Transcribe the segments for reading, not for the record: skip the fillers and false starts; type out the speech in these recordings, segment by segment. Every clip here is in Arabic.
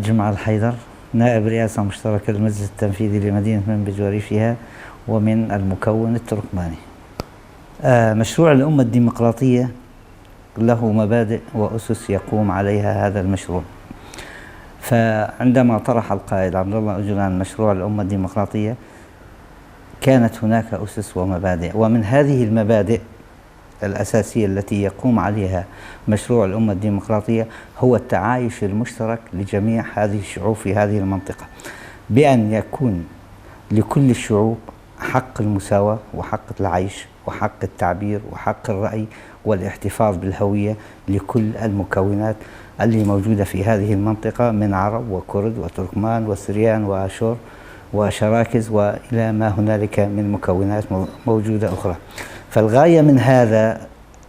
جمعة الحيدر، نائب رئاسة مشتركة للمجلس التنفيذي لمدينة منبج وريفها ومن المكون التركماني. مشروع الأمة الديمقراطية له مبادئ وأسس يقوم عليها هذا المشروع. فعندما طرح القائد عبد الله أوجلان مشروع الأمة الديمقراطية كانت هناك أسس ومبادئ، ومن هذه المبادئ الأساسية التي يقوم عليها مشروع الأمة الديمقراطية هو التعايش المشترك لجميع هذه الشعوب في هذه المنطقة، بأن يكون لكل الشعوب حق المساواة وحق العيش وحق التعبير وحق الرأي والاحتفاظ بالهوية لكل المكونات اللي موجودة في هذه المنطقة من عرب وكرد وتركمان وسريان وآشور وشراكز وإلى ما هنالك من مكونات موجودة أخرى. فالغاية من هذا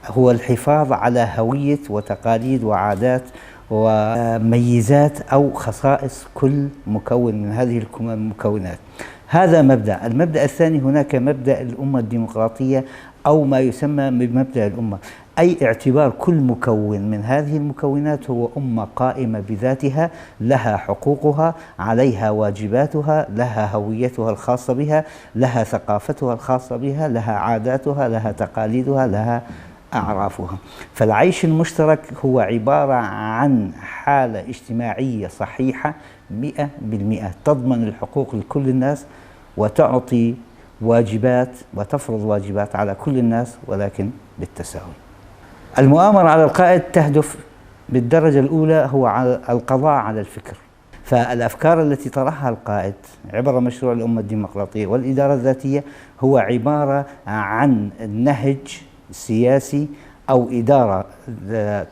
هو الحفاظ على هوية وتقاليد وعادات وميزات أو خصائص كل مكون من هذه المكونات. هذا مبدأ. المبدأ الثاني، هناك مبدأ الأمة الديمقراطية أو ما يسمى بمبدأ الأمة، أي اعتبار كل مكون من هذه المكونات هو أمة قائمة بذاتها، لها حقوقها، عليها واجباتها، لها هويتها الخاصة بها، لها ثقافتها الخاصة بها، لها عاداتها، لها تقاليدها، لها أعرافها. فالعيش المشترك هو عبارة عن حالة اجتماعية صحيحة 100%، تضمن الحقوق لكل الناس وتعطي واجبات وتفرض واجبات على كل الناس ولكن بالتساوي. المؤامرة على القائد تهدف بالدرجة الأولى هو على القضاء على الفكر. فالأفكار التي طرحها القائد عبر مشروع الأمة الديمقراطية والإدارة الذاتية هو عبارة عن نهج سياسي أو إدارة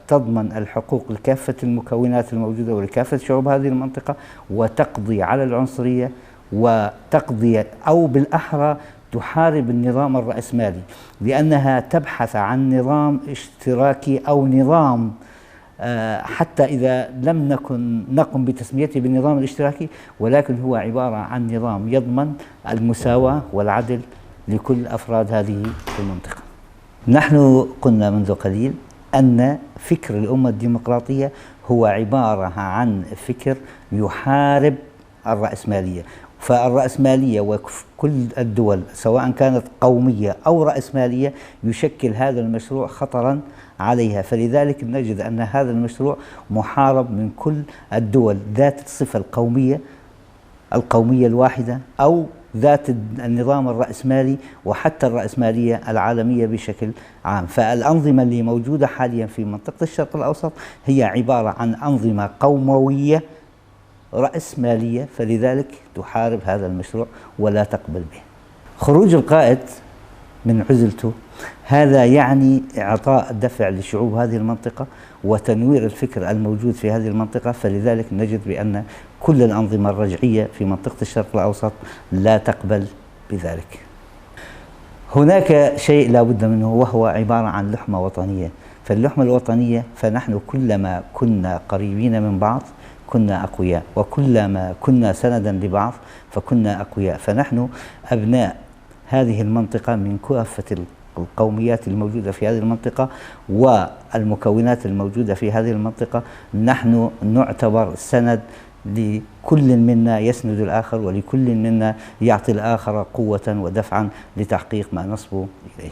تضمن الحقوق لكافة المكونات الموجودة ولكافة شعوب هذه المنطقة، وتقضي على العنصرية، وتقضي أو بالأحرى تحارب النظام الرأسمالي، لأنها تبحث عن نظام اشتراكي أو نظام حتى إذا لم نقم بتسميته بالنظام الاشتراكي، ولكن هو عبارة عن نظام يضمن المساواة والعدل لكل أفراد هذه المنطقة. نحن قلنا منذ قليل أن فكر الأمة الديمقراطية هو عبارة عن فكر يحارب الرأسمالية. فالرأسمالية وكل الدول سواء كانت قومية أو رأسمالية يشكل هذا المشروع خطرا عليها، فلذلك نجد أن هذا المشروع محارب من كل الدول ذات الصفة القومية الواحدة أو ذات النظام الرأسمالي وحتى الرأسمالية العالمية بشكل عام. فالأنظمة اللي موجودة حاليا في منطقة الشرق الأوسط هي عبارة عن أنظمة قوموية رأسمالية، فلذلك تحارب هذا المشروع ولا تقبل به. خروج القائد من عزلته هذا يعني إعطاء دفع لشعوب هذه المنطقة وتنوير الفكر الموجود في هذه المنطقة، فلذلك نجد بأن كل الأنظمة الرجعية في منطقة الشرق الأوسط لا تقبل بذلك. هناك شيء لا بد منه وهو عبارة عن لحمة وطنية. فاللحمة الوطنية، فنحن كلما كنا قريبين من بعض كنا أقوياء، وكلما كنا سندا لبعض فكنا أقوياء. فنحن أبناء هذه المنطقة من كافة القوميات الموجودة في هذه المنطقة والمكونات الموجودة في هذه المنطقة. نحن نعتبر سند لكل منا يسند الآخر، ولكل منا يعطي الآخر قوة ودفعا لتحقيق ما نصبو إليه.